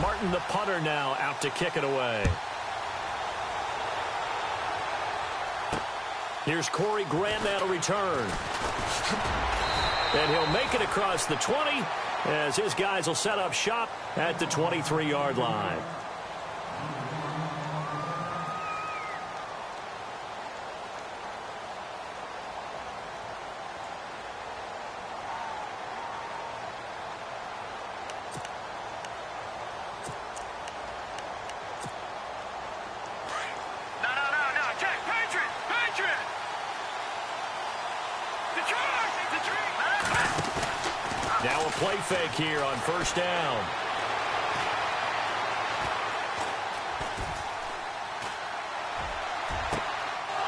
Martin, the punter, now out to kick it away. Here's Corey Grant now to return. And he'll make it across the 20 as his guys will set up shop at the 23-yard line. Now a play fake here on first down.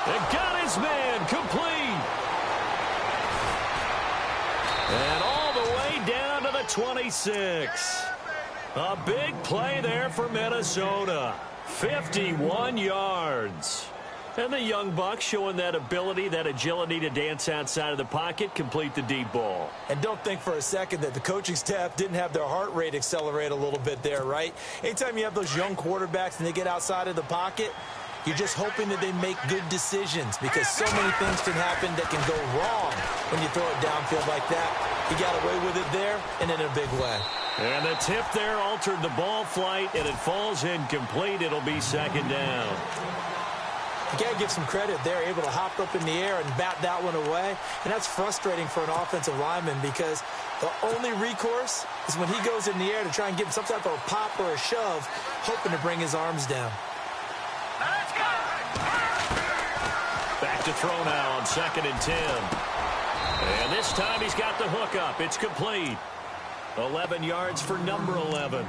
They got his man complete. And all the way down to the 26. A big play there for Minnesota. 51 yards. And the young Bucks showing that ability, that agility to dance outside of the pocket, complete the deep ball. And don't think for a second that the coaching staff didn't have their heart rate accelerate a little bit there, right? Anytime you have those young quarterbacks and they get outside of the pocket, you're just hoping that they make good decisions because so many things can happen that can go wrong when you throw it downfield like that. He got away with it there and in a big way. And the tip there altered the ball flight, and it falls incomplete. It'll be second down. You got to give some credit there, able to hop up in the air and bat that one away. And that's frustrating for an offensive lineman because the only recourse is when he goes in the air to try and give some type of a pop or a shove, hoping to bring his arms down. Back to throw now on 2nd and 10. And this time he's got the hook up. It's complete. 11 yards for number 11.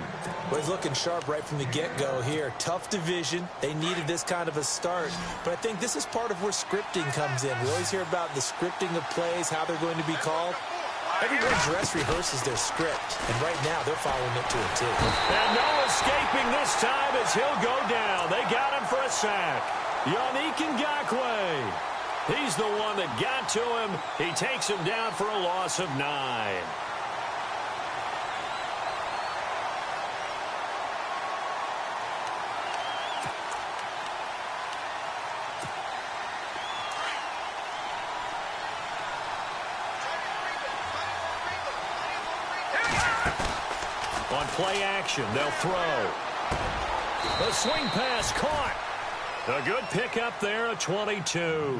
Well, he's looking sharp right from the get-go here. Tough division. They needed this kind of a start. But I think this is part of where scripting comes in. We always hear about the scripting of plays, how they're going to be called. Everyone dress rehearses their script, and right now they're following it to a T. And no escaping this time as he'll go down. They got him for a sack. Yannick Ngakoue. He's the one that got to him. He takes him down for a loss of 9. On play action, they'll throw. The swing pass caught. A good pickup there, a 22.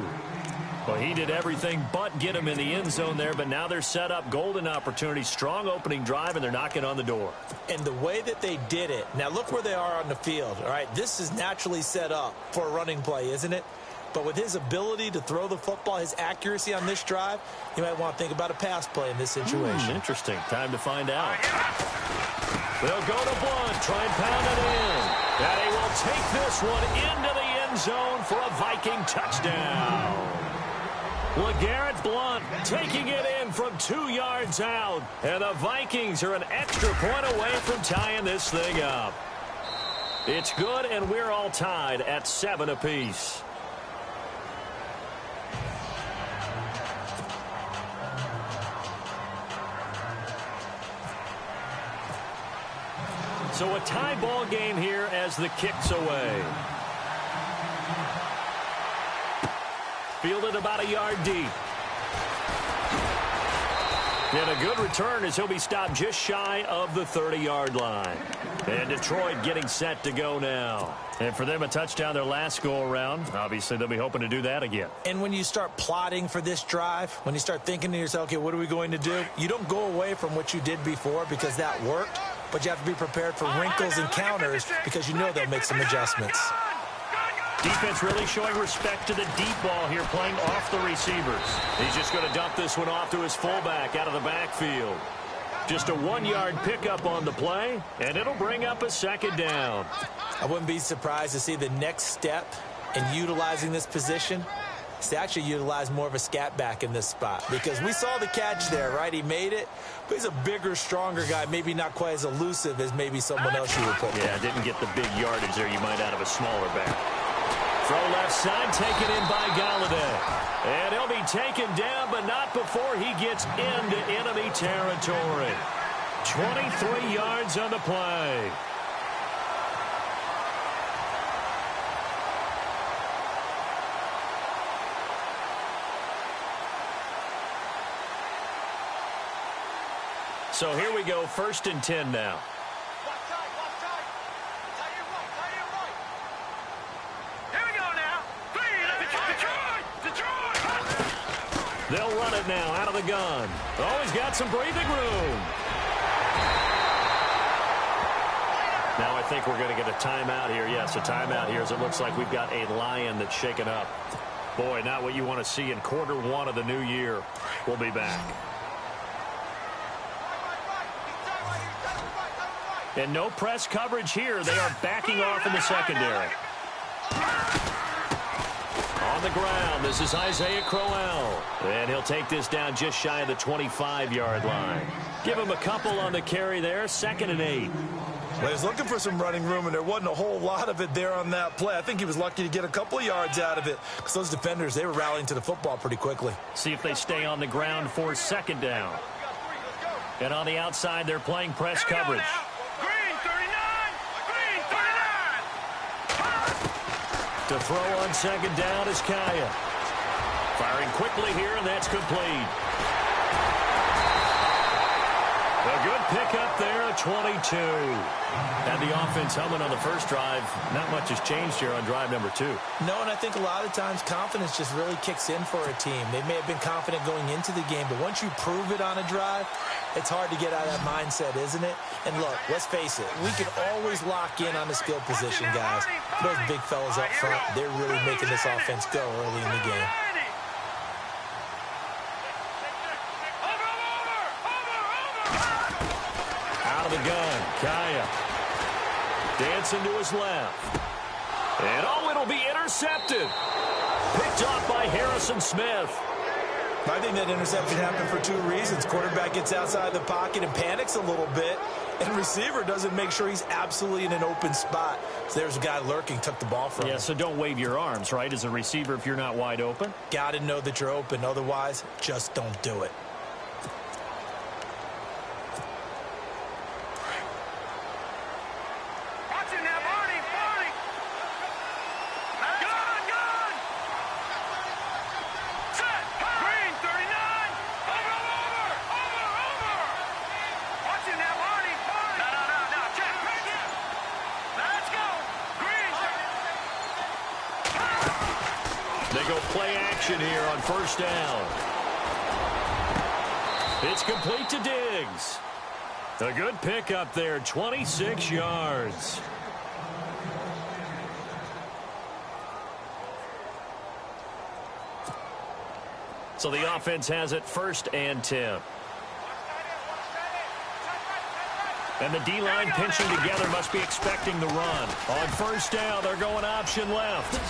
Well, he did everything but get him in the end zone there, but now they're set up. Golden opportunity, strong opening drive, and they're knocking on the door. And the way that they did it, now look where they are on the field, all right? This is naturally set up for a running play, isn't it? But with his ability to throw the football, his accuracy on this drive, you might want to think about a pass play in this situation. Interesting. Time to find out. They'll go to Blunt, try and pound it in. And he will take this one into the end zone for a Viking touchdown. LeGarrette Blunt taking it in from 2 yards out. And the Vikings are an extra point away from tying this thing up. It's good, and we're all tied at 7 apiece. So a tie ball game here as the kick's away. Fielded about a yard deep. And a good return as he'll be stopped just shy of the 30-yard line. And Detroit getting set to go now. And for them, a touchdown their last go-around. Obviously, they'll be hoping to do that again. And when you start plotting for this drive, when you start thinking to yourself, okay, what are we going to do? You don't go away from what you did before because that worked. But you have to be prepared for wrinkles and counters because you know they'll make some adjustments. Defense really showing respect to the deep ball here, playing off the receivers. He's just going to dump this one off to his fullback out of the backfield. Just a 1-yard pickup on the play, and it'll bring up a second down. I wouldn't be surprised to see the next step in utilizing this position is to actually utilize more of a scat back in this spot. Because we saw the catch there, right? He made it, but he's a bigger, stronger guy, maybe not quite as elusive as maybe someone else you would put. Yeah, didn't get the big yardage there you might out of a smaller back. Throw left side, taken in by Galladay. And he'll be taken down, but not before he gets into enemy territory. 23 yards on the play. So here we go, 1st and 10 now. They'll run it now out of the gun. Oh, he's got some breathing room. Now I think we're going to get a timeout here. Yes, a timeout here as it looks like we've got a Lion that's shaken up. Boy, not what you want to see in Q1 of the new year. We'll be back. And no press coverage here. They are backing off in the secondary. On the ground, this is Isaiah Crowell. And he'll take this down just shy of the 25-yard line. Give him a couple on the carry there, 2nd and 8. Well, he's looking for some running room, and there wasn't a whole lot of it there on that play. I think he was lucky to get a couple of yards out of it because those defenders, they were rallying to the football pretty quickly. See if they stay on the ground for 2nd down. And on the outside, they're playing press coverage. To throw on 2nd down is Kaya. Firing quickly here, and that's complete. A good pickup there at 22. And the offense humming on the first drive. Not much has changed here on drive number 2. No, and I think a lot of times confidence just really kicks in for a team. They may have been confident going into the game, but once you prove it on a drive, it's hard to get out of that mindset, isn't it? And look, let's face it, we can always lock in on the skill position, guys. Those big fellas up front, they're really making this offense go early in the game. Out of the gun, Kaya. Dancing to his left. And oh, it'll be intercepted. Picked off by Harrison Smith. I think that interception happened for 2 reasons. Quarterback gets outside the pocket and panics a little bit, and receiver doesn't make sure he's absolutely in an open spot. So there's a guy lurking, took the ball from him. Yeah, so don't wave your arms, right, as a receiver if you're not wide open. Got to know that you're open. Otherwise, just don't do it. They go play action here on 1st down. It's complete to Diggs. A good pickup there, 26 yards. So the offense has it 1st and 10. And the D-line pinching together must be expecting the run. On 1st down, they're going option left.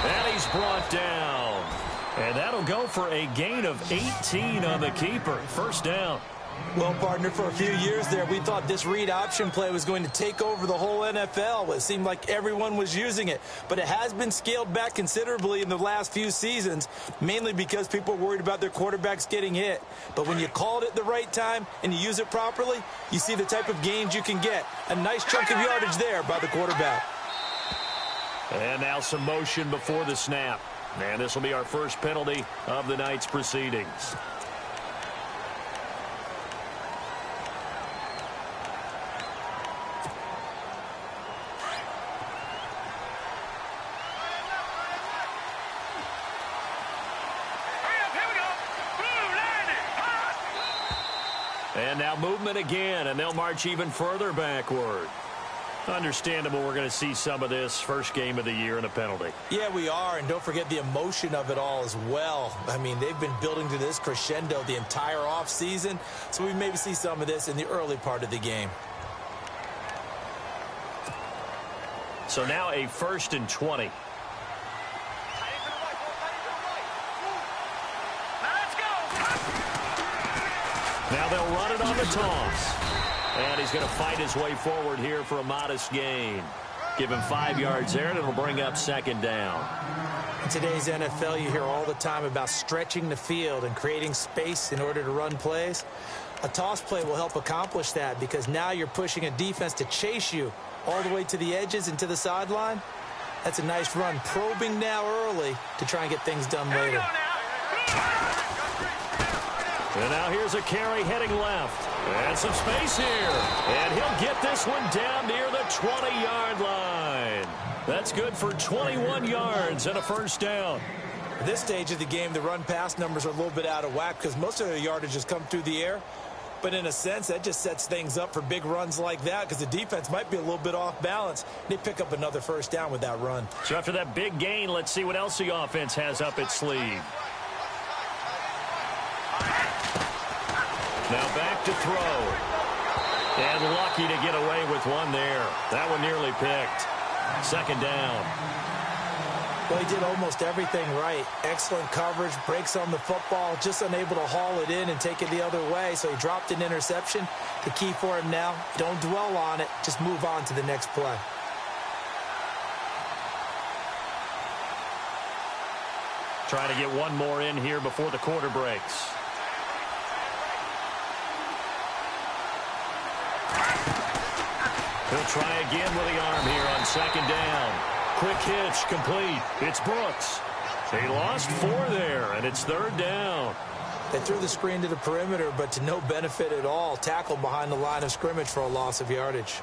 And he's brought down. And that'll go for a gain of 18 on the keeper. 1st down. Well, partner, for a few years there, we thought this read option play was going to take over the whole NFL. It seemed like everyone was using it. But it has been scaled back considerably in the last few seasons, mainly because people are worried about their quarterbacks getting hit. But when you call it at the right time and you use it properly, you see the type of gains you can get. A nice chunk of yardage there by the quarterback. And now some motion before the snap. And this will be our first penalty of the night's proceedings. And now movement again, and they'll march even further backward. Understandable we're going to see some of this first game of the year in a penalty. Yeah, we are, and don't forget the emotion of it all as well. I mean, they've been building to this crescendo the entire offseason, so we maybe see some of this in the early part of the game. So now a 1st and 20. Now they'll run it on the toss. And he's going to fight his way forward here for a modest gain. Give him 5 yards there, and it'll bring up 2nd down. In today's NFL, you hear all the time about stretching the field and creating space in order to run plays. A toss play will help accomplish that because now you're pushing a defense to chase you all the way to the edges and to the sideline. That's a nice run, probing now early to try and get things done later. And now here's a carry heading left. And some space here. And he'll get this one down near the 20-yard line. That's good for 21 yards and a first down. At this stage of the game, the run-pass numbers are a little bit out of whack because most of their yardage has come through the air. But in a sense, that just sets things up for big runs like that because the defense might be a little bit off balance. They pick up another first down with that run. So after that big gain, let's see what else the offense has up its sleeve. Now back to throw. And lucky to get away with one there. That one nearly picked. Second down. Well, he did almost everything right. Excellent coverage, breaks on the football, just unable to haul it in and take it the other way, so he dropped an interception. The key for him now, don't dwell on it, just move on to the next play. Trying to get one more in here before the quarter breaks. He'll try again with the arm here on second down. Quick hitch, complete. It's Brooks. He lost 4 there, and it's third down. They threw the screen to the perimeter, but to no benefit at all. Tackled behind the line of scrimmage for a loss of yardage.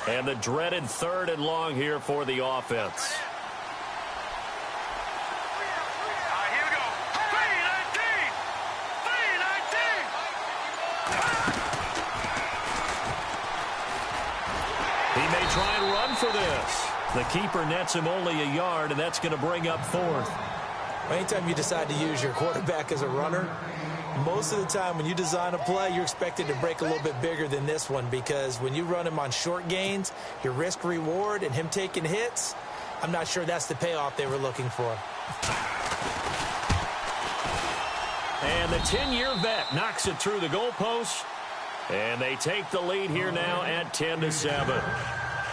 And the dreaded third and long here for the offense. Here we go. 3-19. He may try and run for this. The keeper nets him only a yard, and that's going to bring up fourth. Anytime you decide to use your quarterback as a runner, most of the time when you design a play, you're expected to break a little bit bigger than this one because when you run him on short gains, your risk-reward and him taking hits, I'm not sure that's the payoff they were looking for. And the 10-year vet knocks it through the goalpost, and they take the lead here now at 10-7.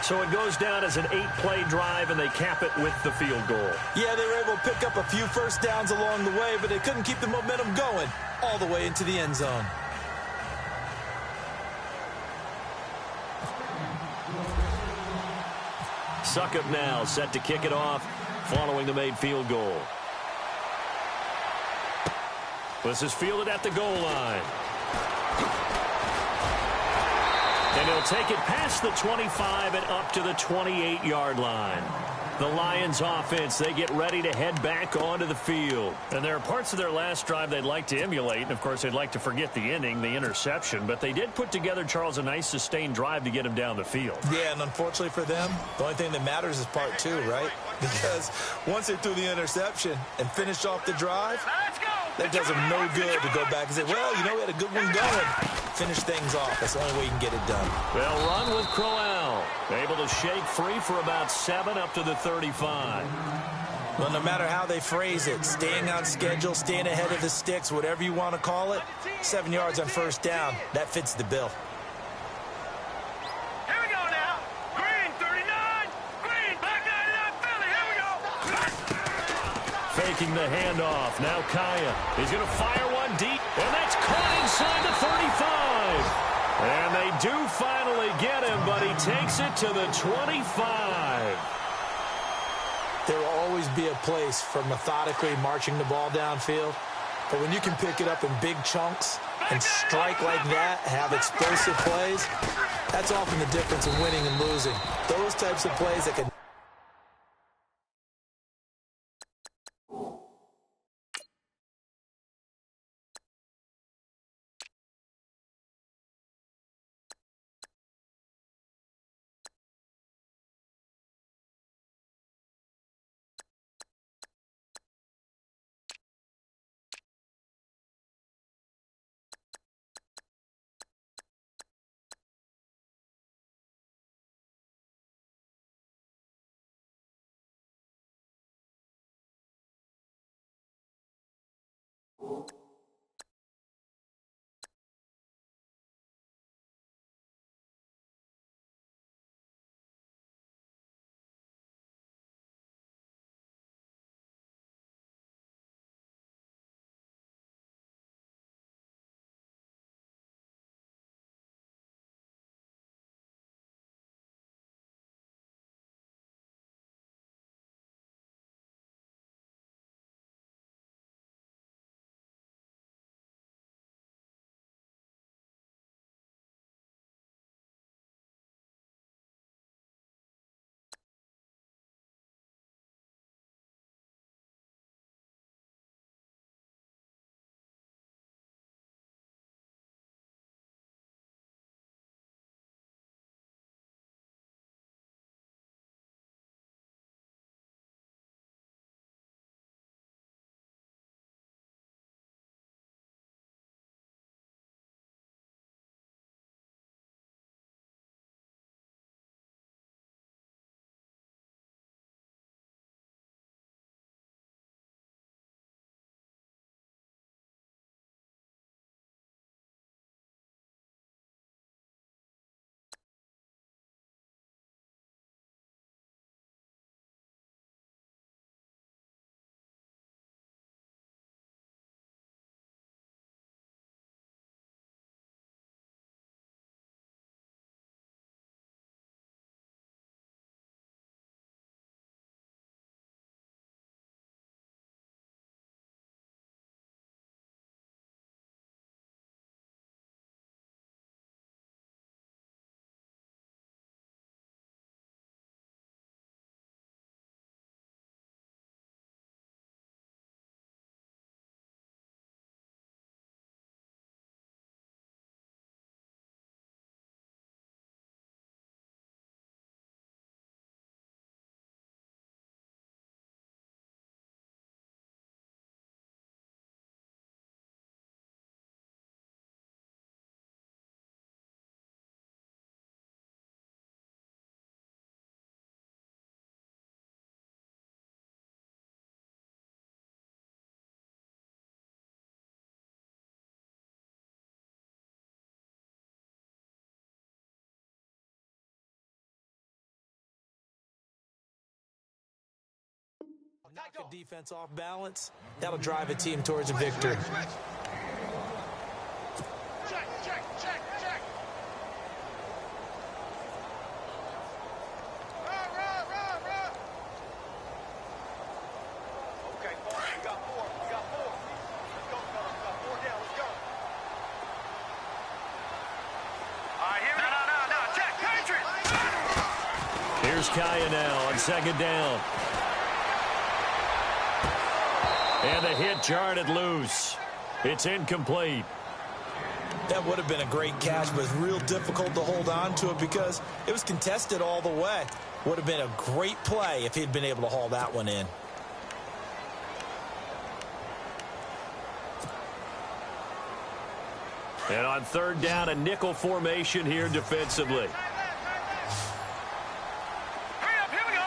So it goes down as an 8-play drive, and they cap it with the field goal. Yeah, they were able to pick up a few first downs along the way, but they couldn't keep the momentum going all the way into the end zone. Suckup now set to kick it off following the made field goal. This is fielded at the goal line. And he'll take it past the 25 and up to the 28-yard line. The Lions offense, they get ready to head back onto the field. And there are parts of their last drive they'd like to emulate. And, of course, they'd like to forget the inning, the interception. But they did put together, Charles, a nice sustained drive to get him down the field. Yeah, and unfortunately for them, the only thing that matters is part 2, right? Because once they threw the interception and finished off the drive, that does them no good to go back and say, well, you know, we had a good one going. Finish things off. That's the only way you can get it done. They'll run with Crowell. Able to shake free for about 7 up to the 35. Well, no matter how they phrase it, staying on schedule, staying ahead of the sticks, whatever you want to call it, 7 yards on first down, that fits the bill. Here we go now. Green, 39. Green, back 99, Philly. Here we go. Faking the handoff. Now Kaya. He's going to fire one deep, and that's caught inside the 35. And they do finally get him, but he takes it to the 25. There will always be a place for methodically marching the ball downfield. But when you can pick it up in big chunks and strike like that, have explosive plays, that's often the difference in winning and losing. Those types of plays that can Knock a defense off balance, that'll drive a team towards a victory. Check, check, check, check. Run. Okay, boys, we got four. Let's go, fellas. We got 4 down. Let's go. All right, here we go. No. Check, Patriot. Here's Kaya now on second down. And the hit jarred it loose. It's incomplete. That would have been a great catch, but it's real difficult to hold on to it because it was contested all the way. Would have been a great play if he'd been able to haul that one in. And on third down, a nickel formation here defensively. Hurry up, here we go.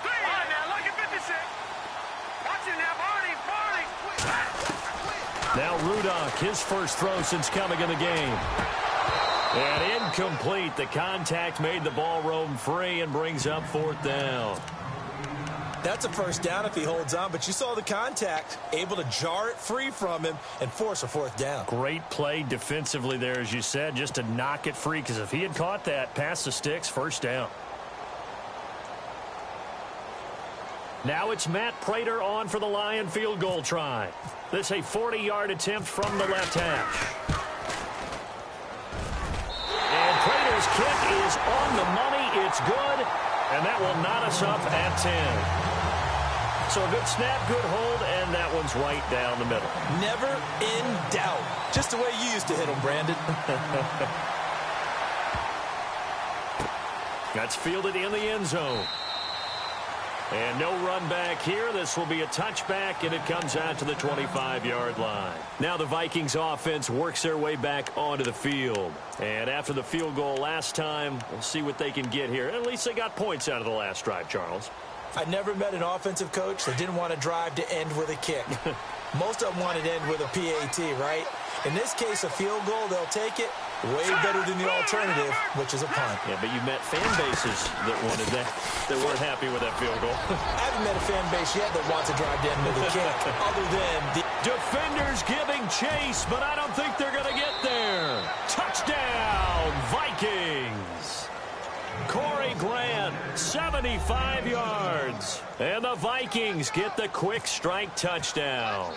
Clear. All right, now, look at 56. Watch it now, Barney. Now Rudock, his first throw since coming in the game. And incomplete. The contact made the ball roam free and brings up fourth down. That's a first down if he holds on, but you saw the contact, able to jar it free from him and force a fourth down. Great play defensively there, as you said, just to knock it free, because if he had caught that, past the sticks, first down. Now it's Matt Prater on for the Lion field goal try. This a 40-yard attempt from the left hash. And Prater's kick is on the money. It's good, and that will knot us up at 10. So a good snap, good hold, and that one's right down the middle. Never in doubt. Just the way you used to hit him, Brandon. That's fielded in the end zone. And no run back here. This will be a touchback, and it comes out to the 25-yard line. Now the Vikings offense works their way back onto the field. And after the field goal last time, we'll see what they can get here. At least they got points out of the last drive, Charles. I never met an offensive coach that didn't want to drive to end with a kick. Most of them wanted to end with a PAT, right? In this case, a field goal, they'll take it. Way better than the alternative, which is a punt. Yeah, but you met fan bases that wanted that weren't happy with that field goal. I haven't met a fan base yet that wants to drive to end with a kick, other than the defenders giving chase, but I don't think they're going to get there. Touchdown, Vikings. Corey Grant, 75 yards. And the Vikings get the quick strike touchdown.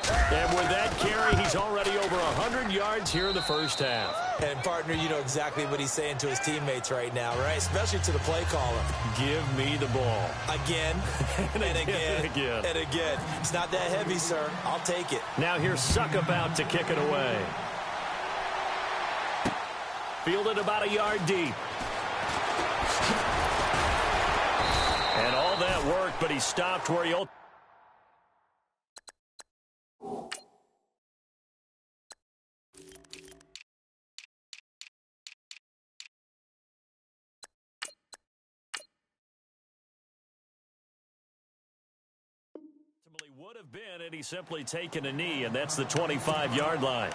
And with that carry, he's already over 100 yards here in the first half. And, partner, you know exactly what he's saying to his teammates right now, right? Especially to the play caller. Give me the ball. Again, and again. It's not that heavy, sir. I'll take it. Now here's Suckup out to kick it away. Fielded about a yard deep. And all that work, but he stopped where he ultimately... would have been, and he's simply taken a knee, and that's the 25-yard line.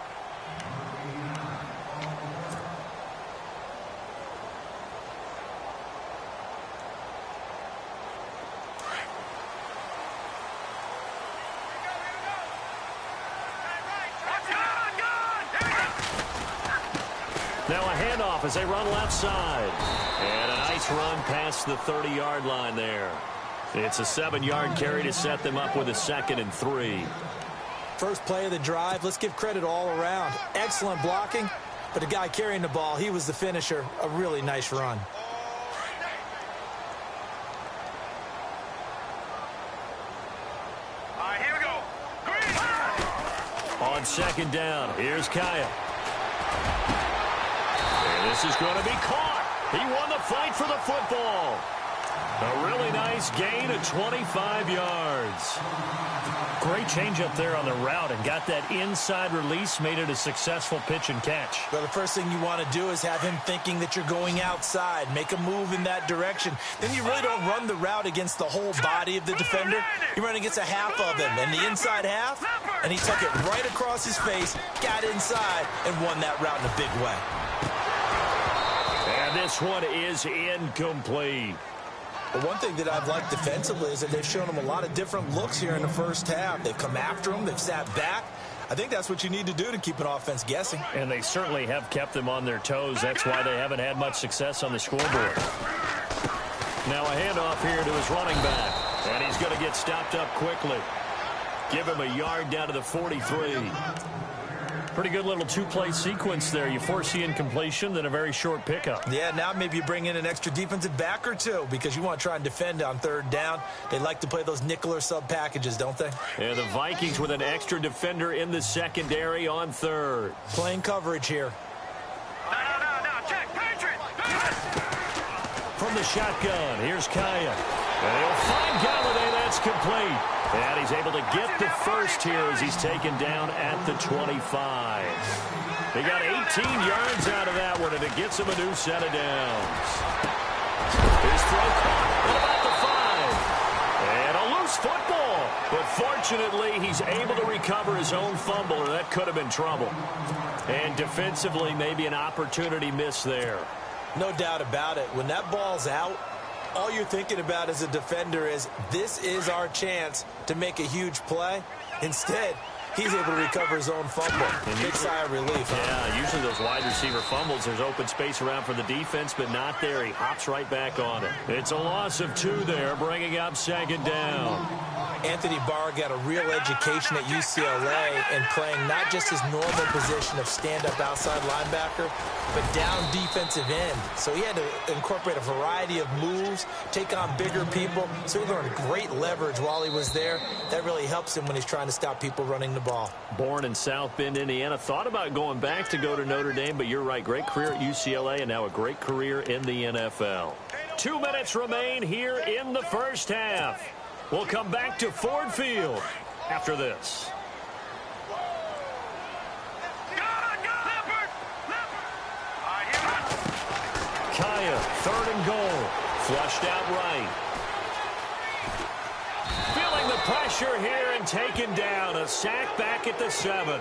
Now a handoff as they run left side. And a nice run past the 30-yard line there. It's a 7-yard carry to set them up with a 2nd and 3. First play of the drive, let's give credit all around. Excellent blocking, but the guy carrying the ball, he was the finisher. A really nice run. All right, here we go. Green. On second down, here's Kaya. And this is going to be caught. He won the fight for the football. A really nice gain of 25 yards. Great change up there on the route and got that inside release, made it a successful pitch and catch. Well, the first thing you want to do is have him thinking that you're going outside, make a move in that direction. Then you really don't run the route against the whole body of the defender. You run against a half of him, and the inside half, and he took it right across his face, got inside, and won that route in a big way. And this one is incomplete. But one thing that I've liked defensively is that they've shown them a lot of different looks here in the first half. They've come after them. They've sat back. I think that's what you need to do to keep an offense guessing. And they certainly have kept them on their toes. That's why they haven't had much success on the scoreboard. Now a handoff here to his running back. And he's going to get stopped up quickly. Give him a yard down to the 43. Pretty good little two-play sequence there. You force the incompletion, then a very short pickup. Yeah, now maybe you bring in an extra defensive back or two because you want to try and defend on third down. They like to play those nickel or sub packages, don't they? And the Vikings with an extra defender in the secondary on third. Playing coverage here. No, check, Patriot! From the shotgun, here's Kaya. And he'll find Galladay. That's complete. And he's able to get the first here as he's taken down at the 25. He got 18 yards out of that one, and it gets him a new set of downs. His throw caught at about the 5. And a loose football. But fortunately, he's able to recover his own fumble, or that could have been trouble. And defensively, maybe an opportunity miss there. No doubt about it. When that ball's out, all you're thinking about as a defender is, this is our chance to make a huge play. Instead, he's able to recover his own fumble. Big sigh of relief. Yeah, usually those wide receiver fumbles, there's open space around for the defense, but not there. He hops right back on it. It's a loss of 2 there, bringing up second down. Anthony Barr got a real education at UCLA and playing not just his normal position of stand-up outside linebacker, but down defensive end. So he had to incorporate a variety of moves, take on bigger people. So he learned great leverage while he was there. That really helps him when he's trying to stop people running the ball. Born in South Bend, Indiana. Thought about going back to go to Notre Dame, but you're right. Great career at UCLA and now a great career in the NFL. 2 minutes remain here in the first half. We'll come back to Ford Field after this. Kaya, 3rd and goal. Flushed out right. Feeling the pressure here and taken down. A sack back at the 7.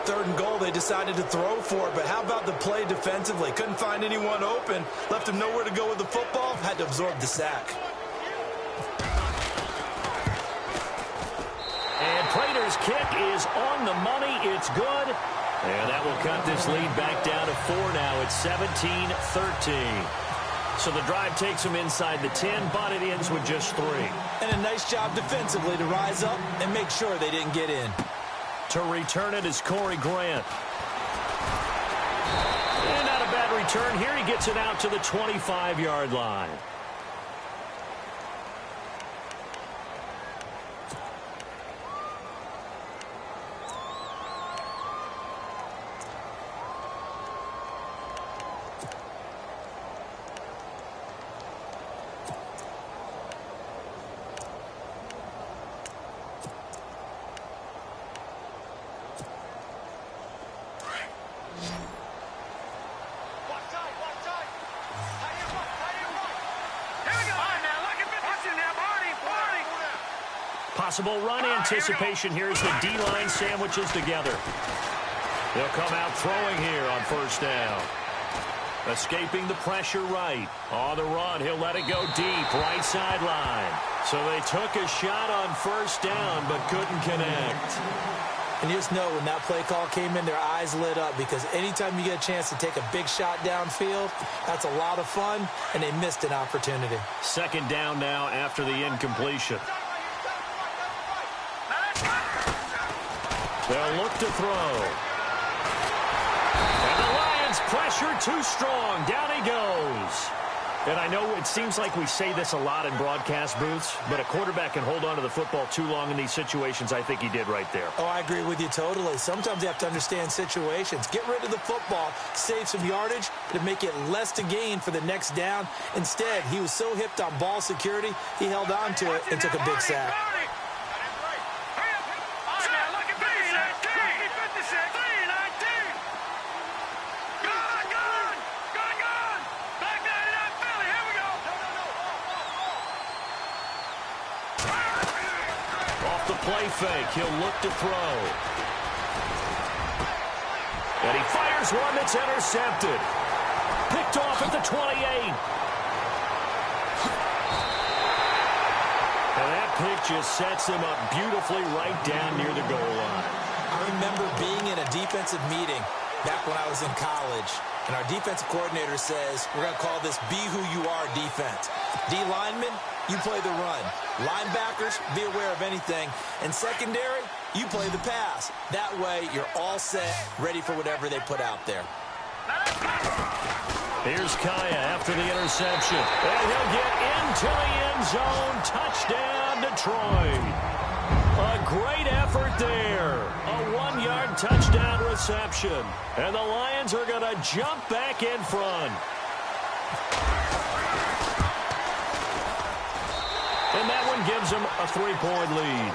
3rd and goal, they decided to throw for it, but how about the play defensively? Couldn't find anyone open. Left him nowhere to go with the football. Had to absorb the sack. And Prater's kick is on the money. It's good. And that will cut this lead back down to 4 now. It's 17-13. So the drive takes them inside the 10, but it ends with just 3. And a nice job defensively to rise up and make sure they didn't get in. To return it is Corey Grant. And not a bad return here. He gets it out to the 25-yard line. Possible run anticipation here as the D-line sandwiches together. They'll come out throwing here on 1st down. Escaping the pressure right. On the run, he'll let it go deep, right sideline. So they took a shot on 1st down, but couldn't connect. And you just know when that play call came in, their eyes lit up because anytime you get a chance to take a big shot downfield, that's a lot of fun, and they missed an opportunity. 2nd down now after the incompletion. They'll look to throw. And the Lions pressure too strong. Down he goes. And I know it seems like we say this a lot in broadcast booths, but a quarterback can hold on to the football too long in these situations. I think he did right there. Oh, I agree with you totally. Sometimes you have to understand situations. Get rid of the football, save some yardage to make it less to gain for the next down. Instead, he was so hipped on ball security, he held on to it and took a big sack. Play fake. He'll look to throw. And he fires one that's intercepted. Picked off at the 28. And that pick just sets him up beautifully right down near the goal line. I remember being in a defensive meeting back when I was in college, and our defensive coordinator says, we're going to call this be who you are defense. D linemen, you play the run. Linebackers, be aware of anything. And secondary, you play the pass. That way, you're all set, ready for whatever they put out there. Here's Kaya after the interception. And he'll get into the end zone. Touchdown, Detroit. A great effort there. A 1-yard touchdown reception. And the Lions are going to jump back in front. And that one gives them a 3-point lead.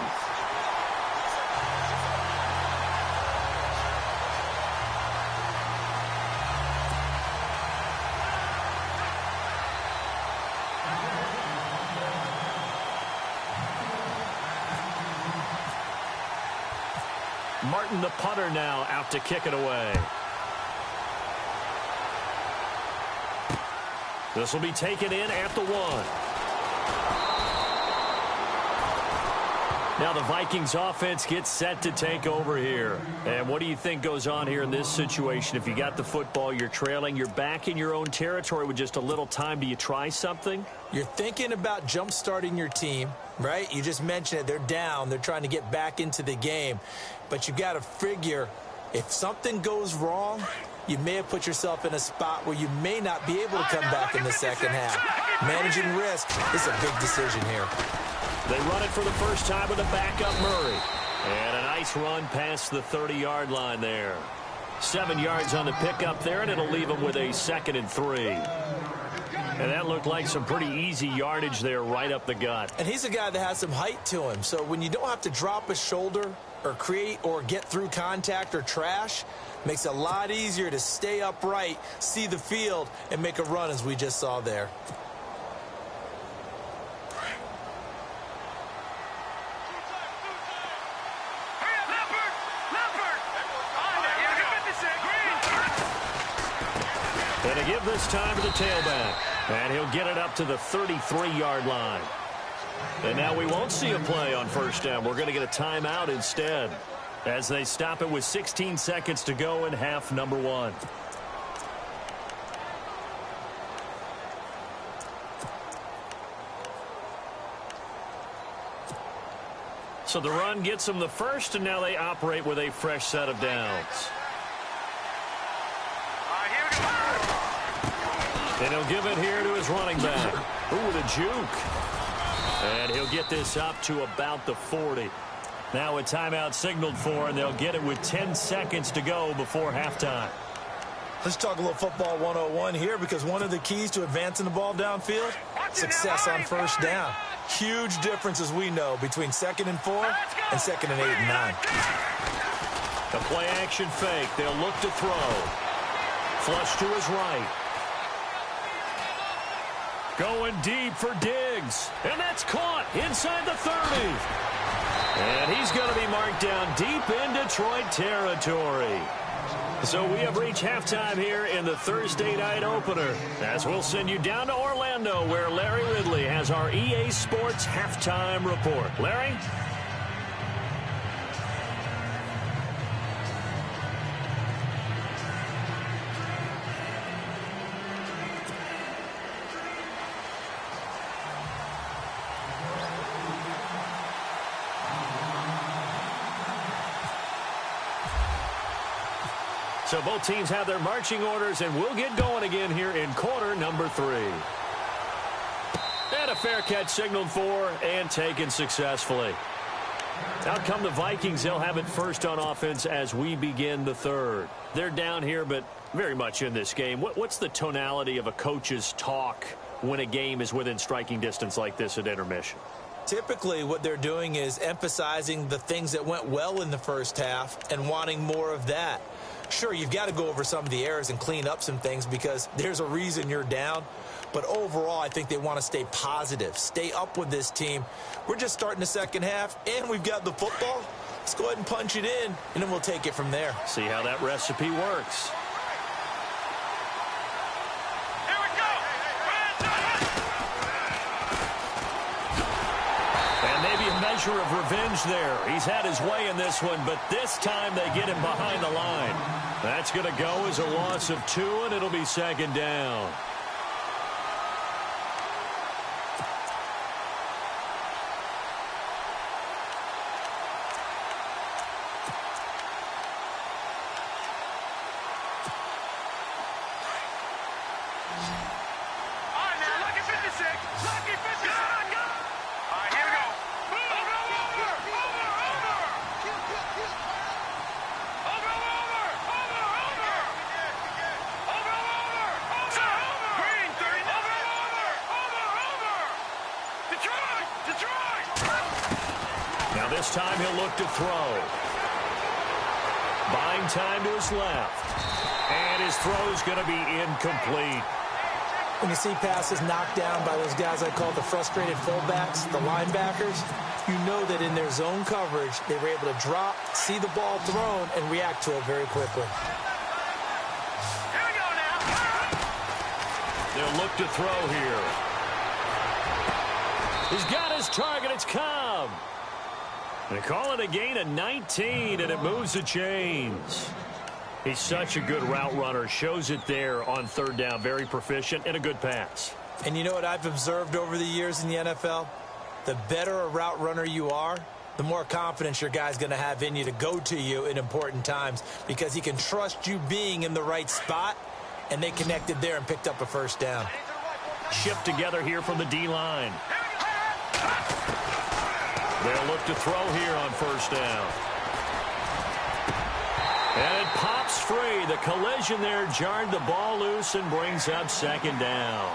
Martin, the punter, now out to kick it away. This will be taken in at the 1. Now the Vikings offense gets set to take over here. And what do you think goes on here in this situation? If you got the football, you're trailing, you're back in your own territory with just a little time. Do you try something? You're thinking about jump-starting your team, right? You just mentioned it. They're down. They're trying to get back into the game. But you got to figure if something goes wrong, you may have put yourself in a spot where you may not be able to come back in the second half. Managing risk is a big decision here. They run it for the first time with a backup Murray. And a nice run past the 30-yard line there. 7 yards on the pickup there, and it'll leave them with a 2nd and 3. And that looked like some pretty easy yardage there right up the gut. And he's a guy that has some height to him. So when you don't have to drop a shoulder or create or get through contact or trash, makes it a lot easier to stay upright, see the field, and make a run as we just saw there. And to give this time to the tailback. And he'll get it up to the 33-yard line. And now we won't see a play on first down. We're going to get a timeout instead as they stop it with 16 seconds to go in half number 1. So the run gets them the first, and now they operate with a fresh set of downs. And he'll give it here to his running back. Ooh, with a juke. And he'll get this up to about the 40. Now a timeout signaled for, and they'll get it with 10 seconds to go before halftime. Let's talk a little football 101 here, because one of the keys to advancing the ball downfield, success on first down. Huge difference, as we know, between 2nd and 4 and 2nd and 8 and 9. The play action fake. They'll look to throw. Flush to his right. Going deep for Diggs. And that's caught inside the 30. And he's going to be marked down deep in Detroit territory. So we have reached halftime here in the Thursday night opener, as we'll send you down to Orlando, where Larry Ridley has our EA Sports halftime report. Larry? So both teams have their marching orders, and we'll get going again here in quarter number 3. And a fair catch signaled for and taken successfully. Out come the Vikings. They'll have it first on offense as we begin the third. They're down here, but very much in this game. What's the tonality of a coach's talk when a game is within striking distance like this at intermission? Typically, what they're doing is emphasizing the things that went well in the first half and wanting more of that. Sure, you've got to go over some of the errors and clean up some things because there's a reason you're down. But overall, I think they want to stay positive, stay up with this team. We're just starting the second half, and we've got the football. Let's go ahead and punch it in, and then we'll take it from there. See how that recipe works. danger of revenge there. He's had his way in this one, but this time they get him behind the line. That's going to go as a loss of 2, and it'll be second down. Now this time he'll look to throw. Buying time to his left. And his throw's going to be incomplete. When you see passes knocked down by those guys I call the frustrated fullbacks, the linebackers, you know that in their zone coverage, they were able to drop, see the ball thrown, and react to it very quickly. Here we go now. They'll look to throw here. He's got his target. It's Cobb. They call it a gain of 19, and it moves the chains. He's such a good route runner. Shows it there on third down. Very proficient and a good pass. And you know what I've observed over the years in the NFL? The better a route runner you are, the more confidence your guy's going to have in you to go to you in important times because he can trust you being in the right spot, and they connected there and picked up a first down. Shift together here from the D-line. They'll look to throw here on first down. And it pops free. The collision there jarred the ball loose and brings up second down.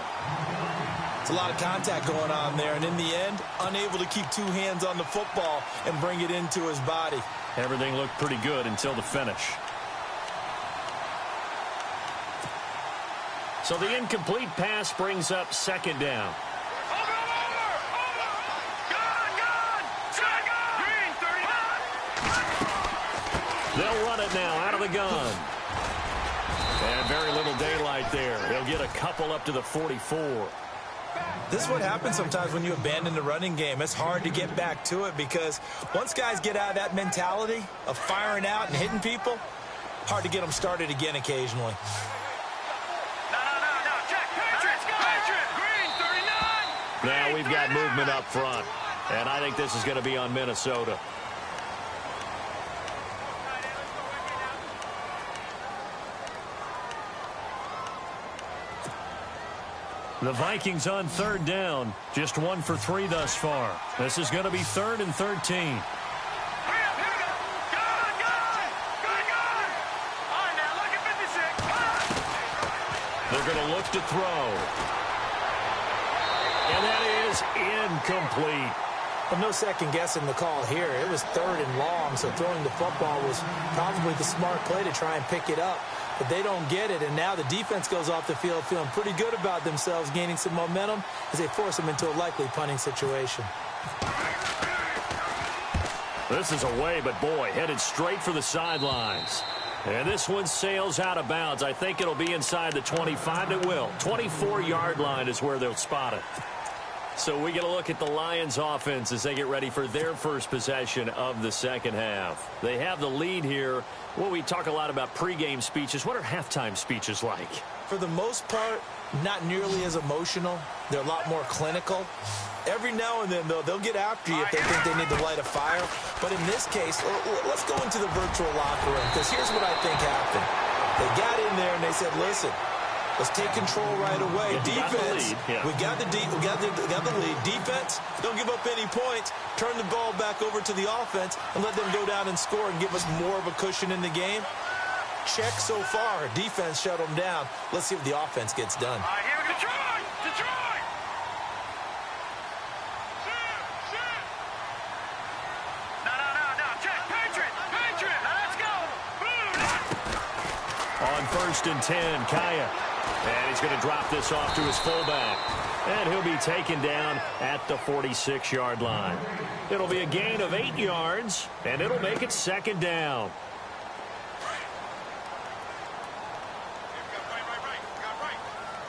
It's a lot of contact going on there, and in the end, unable to keep 2 hands on the football and bring it into his body. Everything looked pretty good until the finish. So the incomplete pass brings up second down. They'll run it now out of the gun. And very little daylight there. He'll get a couple up to the 44. This is what happens sometimes when you abandon the running game. It's hard to get back to it because once guys get out of that mentality of firing out and hitting people, hard to get them started again occasionally. No, check. Patriot. Green, 39. Now we've got movement up front. And I think this is going to be on Minnesota. The Vikings on third down. Just 1 for 3 thus far. This is going to be 3rd and 13. Hurry up, here we go. Good. All right, now, look at 56. They're going to look to throw. And that is incomplete. Well, no second guessing the call here. It was 3rd and long, so throwing the football was probably the smart play to try and pick it up. But they don't get it, and now the defense goes off the field feeling pretty good about themselves, gaining some momentum as they force them into a likely punting situation. This is away, but boy, headed straight for the sidelines. And this one sails out of bounds. I think it'll be inside the 25. It will. 24-yard line is where they'll spot it. So we get a look at the Lions offense as they get ready for their first possession of the second half. They have the lead here. Well, we talk a lot about pregame speeches. What are halftime speeches like? For the most part, not nearly as emotional. They're a lot more clinical. Every now and then, though, they'll get after you if they think they need to light a fire. But in this case, let's go into the virtual locker room, because here's what I think happened. They got in there and they said, listen, let's take control right away. Defense, we got the lead. Defense, don't give up any points. Turn the ball back over to the offense and let them go down and score and give us more of a cushion in the game. Check so far. Defense shut them down. Let's see if the offense gets done. All right, here we go. Detroit. No. Check. Patriot. Let's go. Boom. On 1st and 10, Kaya. And he's going to drop this off to his fullback. And he'll be taken down at the 46-yard line. It'll be a gain of 8 yards, and it'll make it second down.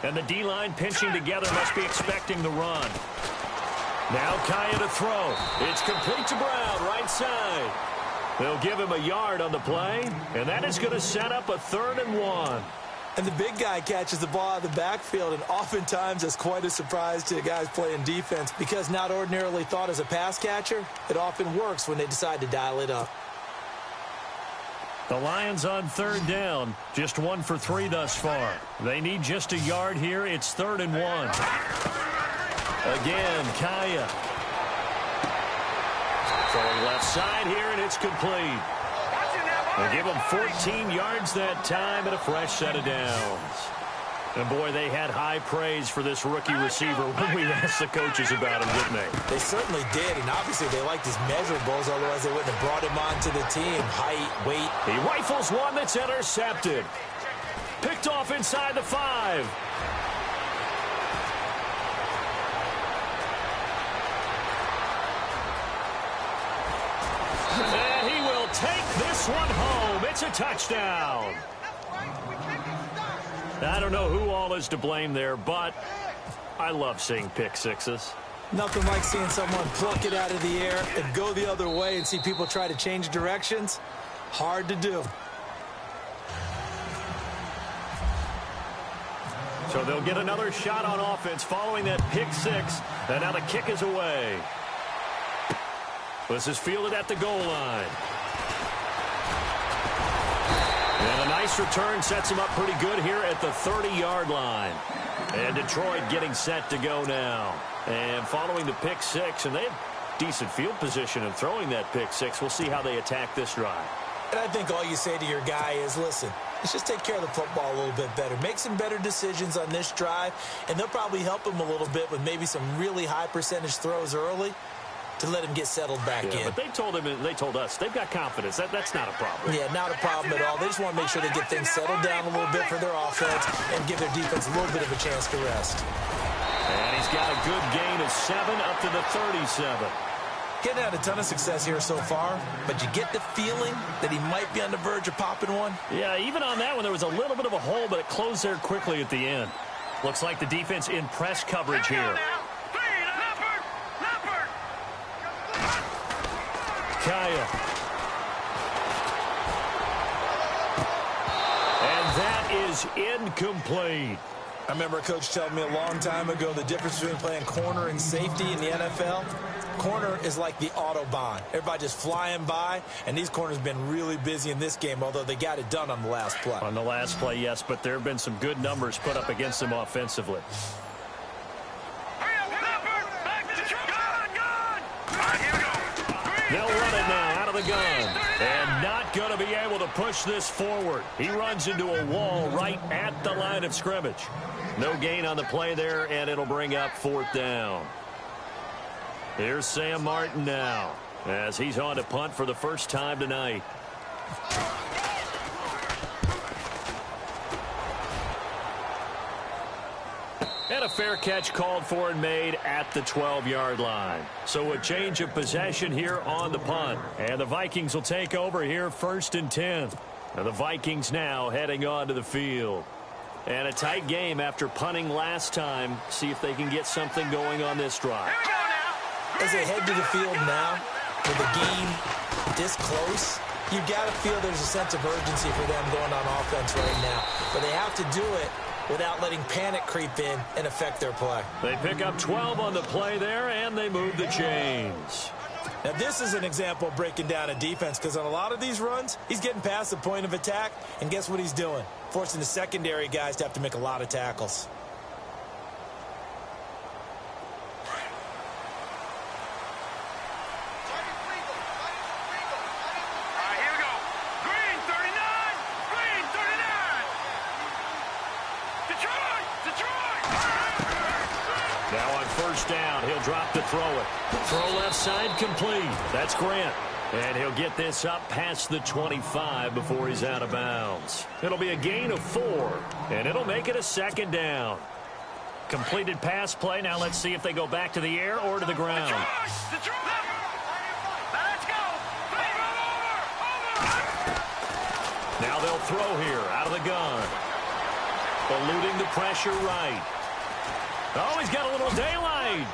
And the D-line pinching together, must be expecting the run. Now Kaya to throw. It's complete to Brown, right side. They'll give him a yard on the play, and that is going to set up a 3rd and 1. And the big guy catches the ball out of the backfield, and oftentimes it's quite a surprise to the guys playing defense because not ordinarily thought as a pass catcher, it often works when they decide to dial it up. The Lions on 3rd down, just 1 for 3 thus far. They need just a yard here. It's 3rd and 1. Again, Kaya. Throwing left side here, and it's complete. They give him 14 yards that time and a fresh set of downs. And, boy, they had high praise for this rookie receiver when we asked the coaches about him, didn't they? They certainly did, and obviously they liked his measurables, otherwise they wouldn't have brought him onto the team. Height, weight. He rifles one that's intercepted. Picked off inside the 5. And he will take this one home. It's a touchdown. I don't know who all is to blame there, but I love seeing pick sixes. Nothing like seeing someone pluck it out of the air and go the other way and see people try to change directions. Hard to do. So they'll get another shot on offense following that pick 6. And now the kick is away. This is fielded at the goal line. And a nice return sets him up pretty good here at the 30-yard line. And Detroit getting set to go now. And following the pick 6, and they have decent field position in throwing that pick 6. We'll see how they attack this drive. And I think all you say to your guy is, listen, let's just take care of the football a little bit better. Make some better decisions on this drive, and they'll probably help him a little bit with maybe some really high percentage throws early to let him get settled back in. But they told him, and they told us, they've got confidence. That's not a problem. Yeah, not a problem at all. They just want to make sure they get things settled down a little bit for their offense and give their defense a little bit of a chance to rest. And he's got a good gain of 7 up to the 37. Getting had a ton of success here so far, but you get the feeling that he might be on the verge of popping one. Yeah, even on that one, there was a little bit of a hole, but it closed there quickly at the end. Looks like the defense in press coverage here. Kaya. And that is incomplete. I remember a coach telling me a long time ago the difference between playing corner and safety in the NFL. Corner is like the Autobahn. Everybody just flying by, and these corners have been really busy in this game, although they got it done on the last play. On the last play, yes, but there have been some good numbers put up against them offensively. They'll run it now out of the gun. And not going to be able to push this forward. He runs into a wall right at the line of scrimmage. No gain on the play there, and it'll bring up 4th down. Here's Sam Martin now as he's on to punt for the first time tonight. And a fair catch called for and made at the 12-yard line. So a change of possession here on the punt. And the Vikings will take over here 1st and 10. And the Vikings now heading onto the field. And a tight game after punting last time. See if they can get something going on this drive. As they head to the field now, with the game this close, you've got to feel there's a sense of urgency for them going on offense right now. But they have to do it without letting panic creep in and affect their play. They pick up 12 on the play there, and they move the chains. Now, this is an example of breaking down a defense because on a lot of these runs, he's getting past the point of attack, and guess what he's doing? Forcing the secondary guys to have to make a lot of tackles. Down, he'll drop to throw it. Throw left side complete. That's Grant. And he'll get this up past the 25 before he's out of bounds. It'll be a gain of 4, and it'll make it a 2nd down. Completed pass play. Now let's see if they go back to the air or to the ground. Now they'll throw here out of the gun. Eluding the pressure right. Oh, he's got a little daylight.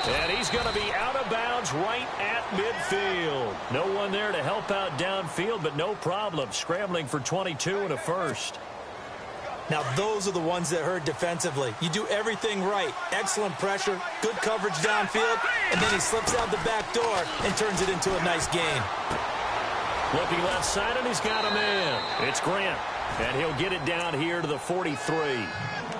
And he's going to be out of bounds right at midfield. No one there to help out downfield, but no problem. Scrambling for 22 and a first. Now, those are the ones that hurt defensively. You do everything right. Excellent pressure, good coverage downfield, and then he slips out the back door and turns it into a nice gain. Looking left side, and he's got a man. It's Grant, and he'll get it down here to the 43.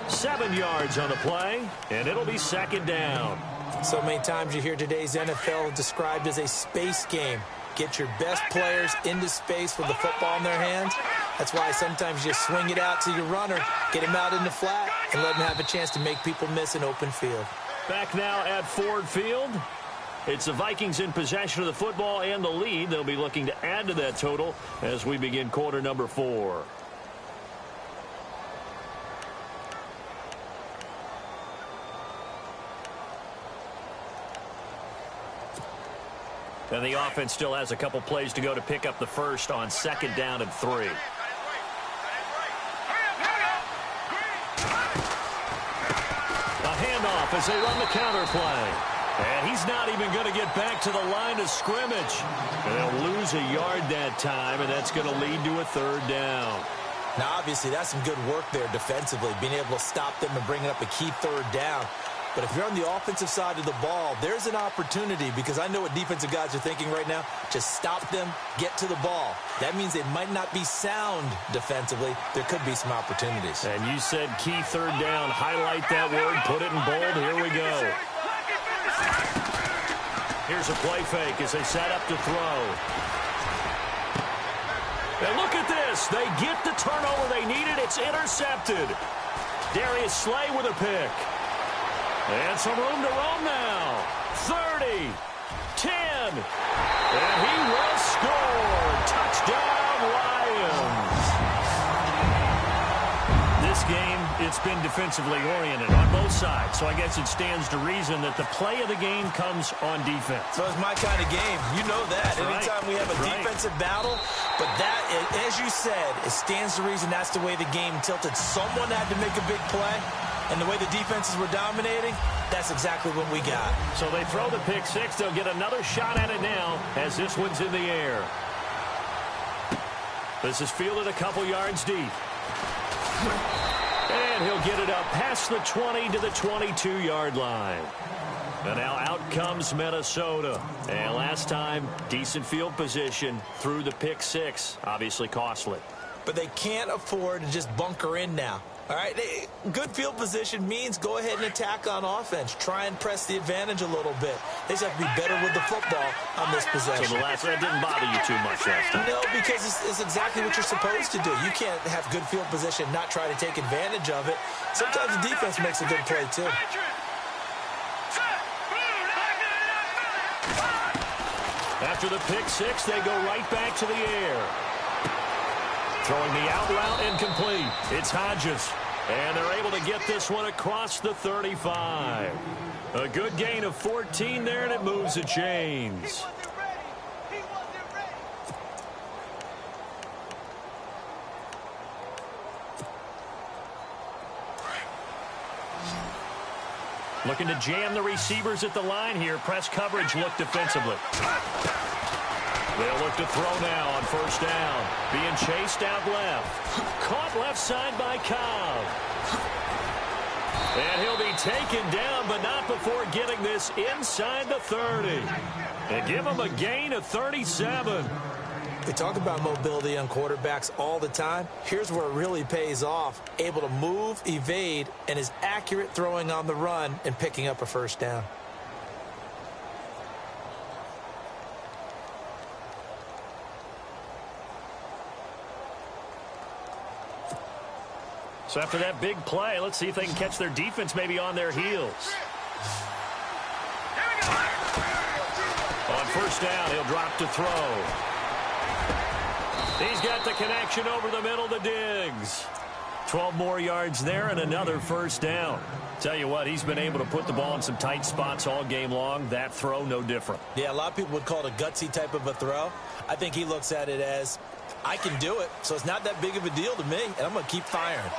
7 yards on the play, and it'll be second down. So many times you hear today's NFL described as a space game. Get your best players into space with the football in their hands. That's why sometimes you swing it out to your runner, get him out in the flat, and let him have a chance to make people miss an open field. Back now at Ford Field. It's the Vikings in possession of the football and the lead. They'll be looking to add to that total as we begin quarter number 4. And the offense still has a couple plays to go to pick up the first on second down and 3. A handoff as they run the counter play. And he's not even going to get back to the line of scrimmage. And they'll lose a yard that time, and that's going to lead to a third down. Now, obviously, that's some good work there defensively, being able to stop them and bringing up a key third down. But if you're on the offensive side of the ball, there's an opportunity, because I know what defensive guys are thinking right now. Just stop them, get to the ball. That means they might not be sound defensively. There could be some opportunities. And you said key third down. Highlight that word. Put it in bold. Here we go. Here's a play fake as they set up to throw. And look at this. They get the turnover they needed. It's intercepted. Darius Slay with a pick. And some room to roam now. 30, 10, and he will score. Touchdown, Lions. This game, it's been defensively oriented on both sides, so I guess it stands to reason that the play of the game comes on defense. So it's my kind of game. You know that. That's Anytime we have a defensive battle, but that, as you said, it stands to reason that's the way the game tilted. Someone had to make a big play. And the way the defenses were dominating, that's exactly what we got. So they throw the pick six. They'll get another shot at it now as this one's in the air. This is fielded a couple yards deep. And he'll get it up past the 20 to the 22-yard line. And now out comes Minnesota. And last time, decent field position through the pick six. Obviously costly. But they can't afford to just bunker in now. All right, good field position means go ahead and attack on offense. Try and press the advantage a little bit. They just have to be better with the football on this possession. So that didn't bother you too much last time? No, because it's exactly what you're supposed to do. You can't have good field position and not try to take advantage of it. Sometimes the defense makes a good play, too. After the pick six, they go right back to the air. Throwing the out route incomplete. It's Hodges. And they're able to get this one across the 35. A good gain of 14 there, and it moves the chains. Looking to jam the receivers at the line here. Press coverage look defensively. They'll look to throw now on first down. Being chased out left. Caught left side by Cobb. And he'll be taken down, but not before getting this inside the 30. And give him a gain of 37. We talk about mobility on quarterbacks all the time. Here's where it really pays off. Able to move, evade, and is accurate throwing on the run and picking up a first down. So after that big play, let's see if they can catch their defense maybe on their heels. On first down, he'll drop to throw. He's got the connection over the middle to Diggs. 12 more yards there and another first down. Tell you what, he's been able to put the ball in some tight spots all game long. That throw, no different. Yeah, a lot of people would call it a gutsy type of a throw. I think he looks at it as, I can do it, so it's not that big of a deal to me, and I'm going to keep firing.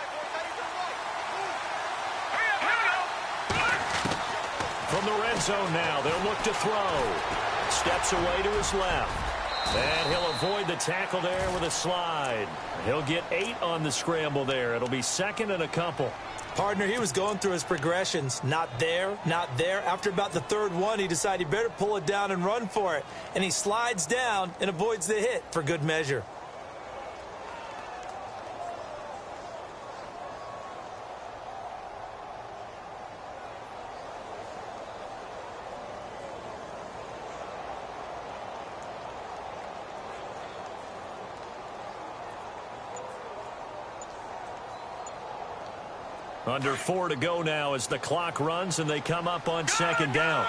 From the red zone now, they'll look to throw. Steps away to his left. And he'll avoid the tackle there with a slide. He'll get 8 on the scramble there. It'll be second and a couple. Partner, he was going through his progressions. Not there, not there. After about the third one, he decided he better pull it down and run for it. And he slides down and avoids the hit for good measure. Under 4 to go now as the clock runs and they come up on second down.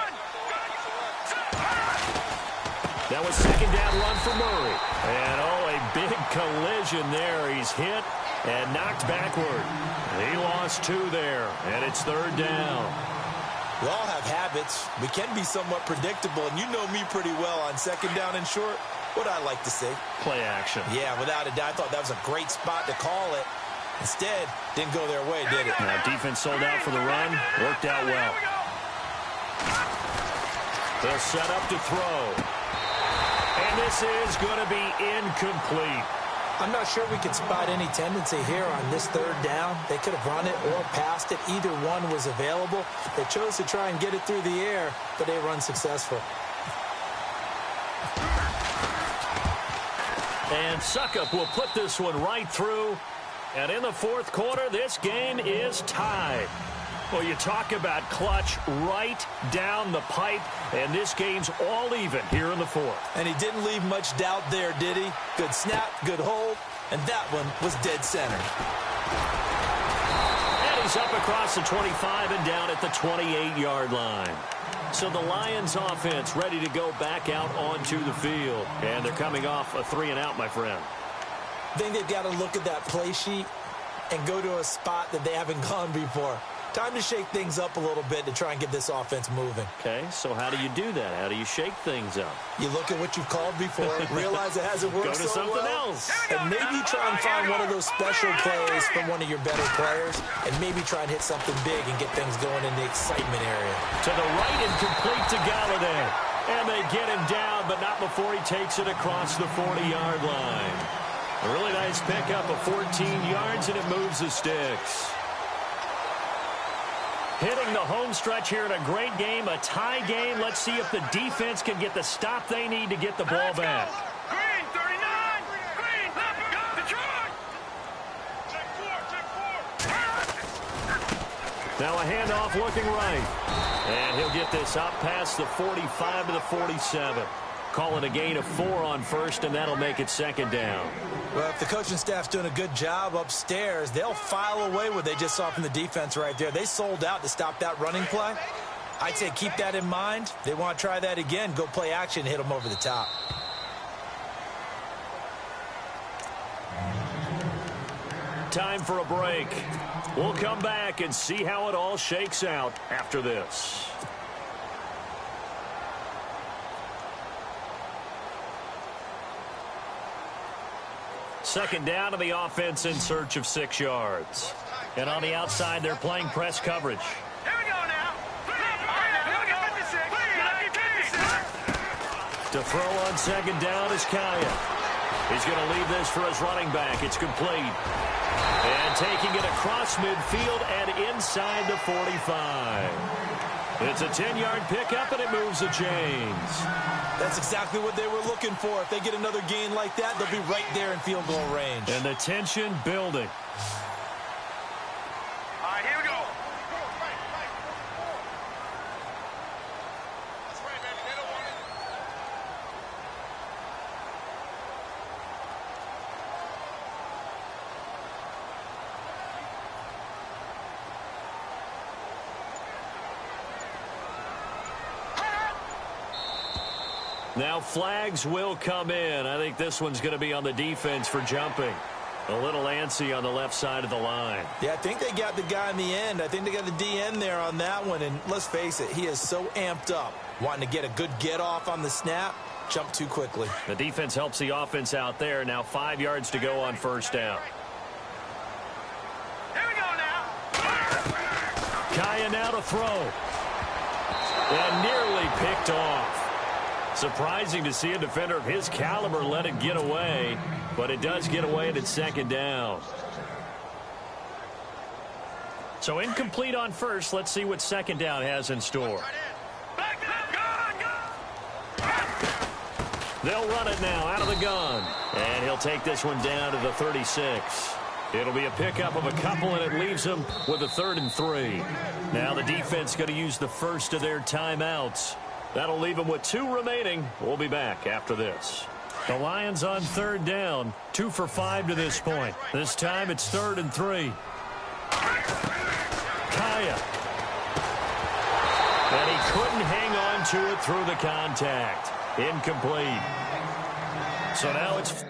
That was second down run for Murray. And a big collision there. He's hit and knocked backward. He lost 2 there, and it's third down. We all have habits. We can be somewhat predictable, and you know me pretty well on second down and short. What I like to see. Play action. Yeah, without a doubt. I thought that was a great spot to call it. Instead, didn't go their way, did it? Now, defense sold out for the run. Worked out well. They'll set up to throw. And this is going to be incomplete. I'm not sure we can spot any tendency here on this third down. They could have run it or passed it. Either one was available. They chose to try and get it through the air, but they were unsuccessful. And Suckup will put this one right through. And in the fourth quarter, this game is tied. Well, you talk about clutch right down the pipe, and this game's all even here in the fourth. And he didn't leave much doubt there, did he? Good snap, good hold, and that one was dead center. And he's up across the 25 and down at the 28-yard line. So the Lions offense ready to go back out onto the field. And they're coming off a 3-and-out, my friend. I think they've got to look at that play sheet and go to a spot that they haven't gone before. Time to shake things up a little bit to try and get this offense moving. Okay, so how do you do that? How do you shake things up? You look at what you've called before, realize it hasn't worked Go to so something well, else. and maybe try and find one of those special plays from one of your better players, and maybe try and hit something big and get things going in the excitement area. To the right and complete to Galladay. And they get him down, but not before he takes it across the 40-yard line. A really nice pickup of 14 yards, and it moves the sticks. Hitting the home stretch here in a great game, a tie game. Let's see if the defense can get the stop they need to get the ball back. Green, 39. Green, left, go, Detroit. Check four. Now a handoff looking right. And he'll get this up past the 45 to the 47. Calling a gain of 4 on first, and that'll make it second down. Well, if the coaching staff's doing a good job upstairs, they'll file away what they just saw from the defense right there. They sold out to stop that running play. I'd say keep that in mind. They want to try that again. Go play action, hit them over the top. Time for a break. We'll come back and see how it all shakes out after this. Second down to the offense in search of 6 yards. And on the outside, they're playing press coverage. Here we go now. Here we go. 56. To throw on second down is Kaya. He's going to leave this for his running back. It's complete. And taking it across midfield and inside the 45. It's a 10-yard pickup, and it moves the chains. That's exactly what they were looking for. If they get another gain like that, they'll be right there in field goal range. And the tension building. All right, here we go. Now flags will come in. I think this one's going to be on the defense for jumping. A little antsy on the left side of the line. Yeah, I think they got the guy in the end. I think they got the DN there on that one. And let's face it, he is so amped up, wanting to get a good get-off on the snap, jump too quickly. The defense helps the offense out there. Now 5 yards to go on first down. Here we go now. Kaya now to throw. And nearly picked off. Surprising to see a defender of his caliber let it get away, but it does get away and it's second down. So incomplete on first. Let's see what second down has in store. They'll run it now out of the gun. And he'll take this one down to the 36. It'll be a pickup of a couple, and it leaves them with a 3rd and 3. Now the defense going to use the first of their timeouts. That'll leave them with 2 remaining. We'll be back after this. The Lions on 3rd down, 2 for 5 to this point. This time it's 3rd and 3. Kaya. And he couldn't hang on to it through the contact. Incomplete. So now it's...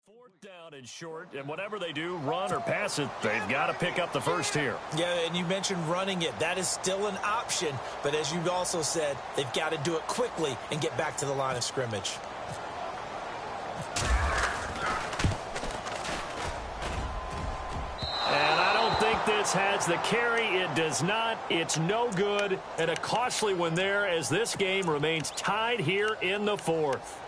Fourth down and short, and whatever they do, run or pass it, they've got to pick up the first here. Yeah, and you mentioned running it. That is still an option, but as you also said, they've got to do it quickly and get back to the line of scrimmage. this has the carry. It does not. It's no good. And a costly one there as this game remains tied here in the fourth.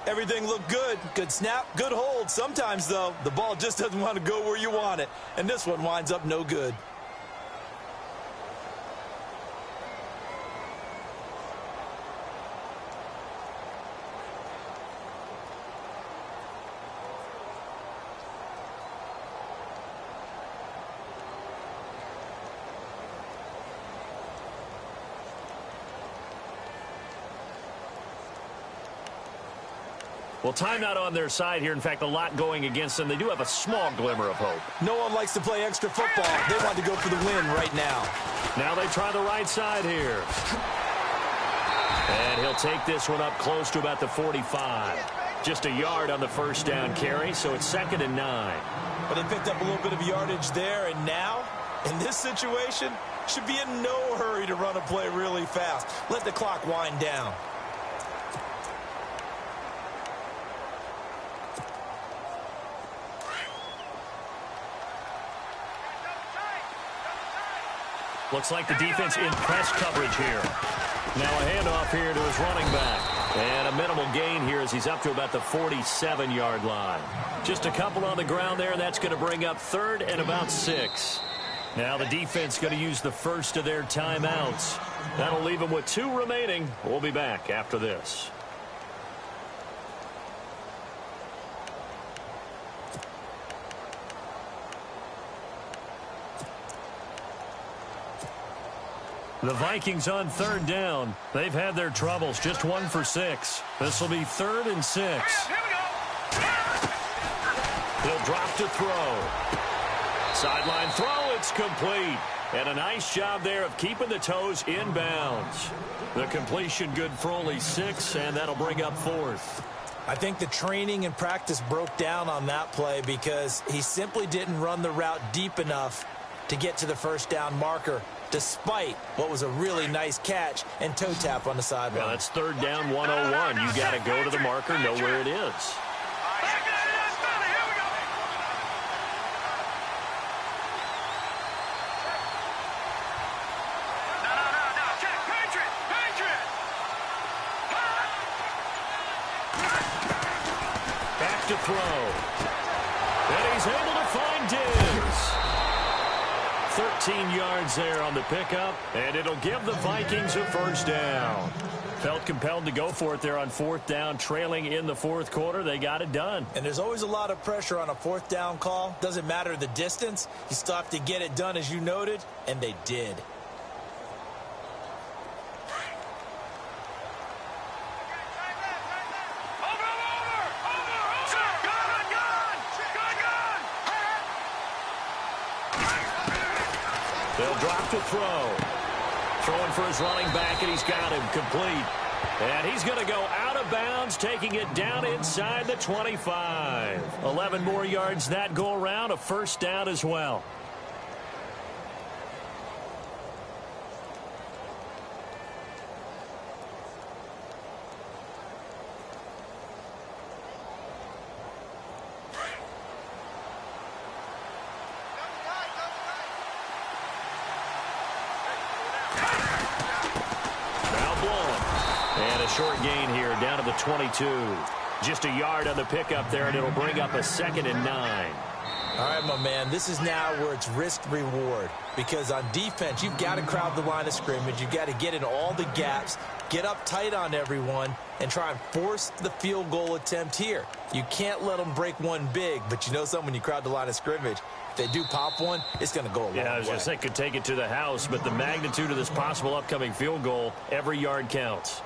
Everything looked good. Good snap, good hold. Sometimes, though, the ball just doesn't want to go where you want it. And this one winds up no good. Well, timeout on their side here. In fact, a lot going against them. They do have a small glimmer of hope. No one likes to play extra football. They want to go for the win right now. Now they try the right side here. And he'll take this one up close to about the 45. Just a yard on the first down carry, so it's 2nd and 9. But they picked up a little bit of yardage there, and now, in this situation, should be in no hurry to run a play really fast. Let the clock wind down. Looks like the defense in press coverage here. Now a handoff here to his running back. And a minimal gain here as he's up to about the 47-yard line. Just a couple on the ground there, and that's going to bring up 3rd and about 6. Now the defense going to use the first of their timeouts. That'll leave them with 2 remaining. We'll be back after this. The Vikings on 3rd down. They've had their troubles. Just 1 for 6. This will be 3rd and 6. Here we go. He'll drop to throw. Sideline throw. It's complete. And a nice job there of keeping the toes in bounds. The completion good for only 6, and that'll bring up 4th. I think the training and practice broke down on that play because he simply didn't run the route deep enough to get to the first down marker, despite what was a really nice catch and toe tap on the sideline. Well, that's 3rd down 101. You got to go to the marker, know where it is. Back to throw. And he's able to find Diggs. 13 yards there on the pickup, and it'll give the Vikings a first down. Felt compelled to go for it there on 4th down, trailing in the 4th quarter. They got it done. And there's always a lot of pressure on a 4th down call. Doesn't matter the distance. You still have to get it done, as you noted, and they did. They'll drop to throw. Throwing for his running back, and he's got him complete. And he's going to go out of bounds, taking it down inside the 25. 11 more yards that go around, a first down as well. Short gain here down to the 22. Just a yard on the pickup there, and it'll bring up a 2nd and 9. All right, my man, this is now where it's risk-reward. Because on defense, you've got to crowd the line of scrimmage. You've got to get in all the gaps, get up tight on everyone, and try and force the field goal attempt here. You can't let them break one big, but you know something, when you crowd the line of scrimmage, if they do pop one, it's going to go a long way. Yeah, I was going to say, could take it to the house, but the magnitude of this possible upcoming field goal, every yard counts.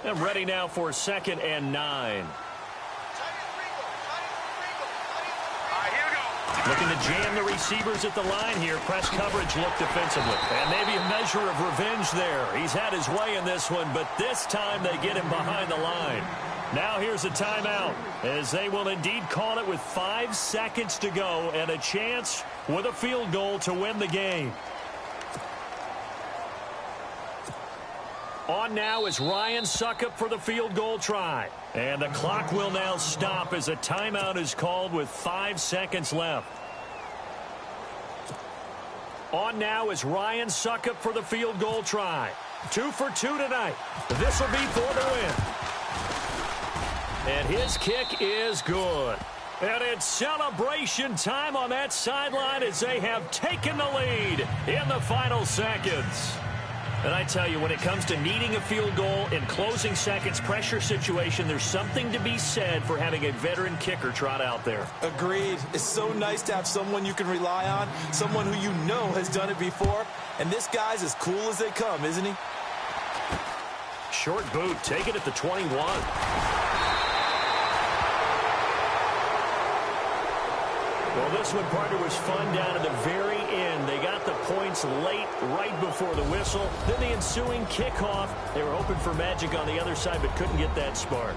And ready now for 2nd and 9. Looking to jam the receivers at the line here. Press coverage look defensively. And maybe a measure of revenge there. He's had his way in this one, but this time they get him behind the line. Now here's a timeout, as they will indeed call it with 5 seconds to go and a chance with a field goal to win the game. On now is Ryan Suckup for the field goal try. And the clock will now stop as a timeout is called with 5 seconds left. On now is Ryan Suckup for the field goal try. 2 for 2 tonight. This will be for the win. And his kick is good. And it's celebration time on that sideline as they have taken the lead in the final seconds. And I tell you, when it comes to needing a field goal in closing seconds pressure situation, there's something to be said for having a veteran kicker trot out there. Agreed. It's so nice to have someone you can rely on, someone who you know has done it before. And this guy's as cool as they come, isn't he? Short boot, take it at the 21. Well, this one, partner, was fun down at the very end. They got the points late, right before the whistle. Then the ensuing kickoff. They were hoping for magic on the other side, but couldn't get that spark.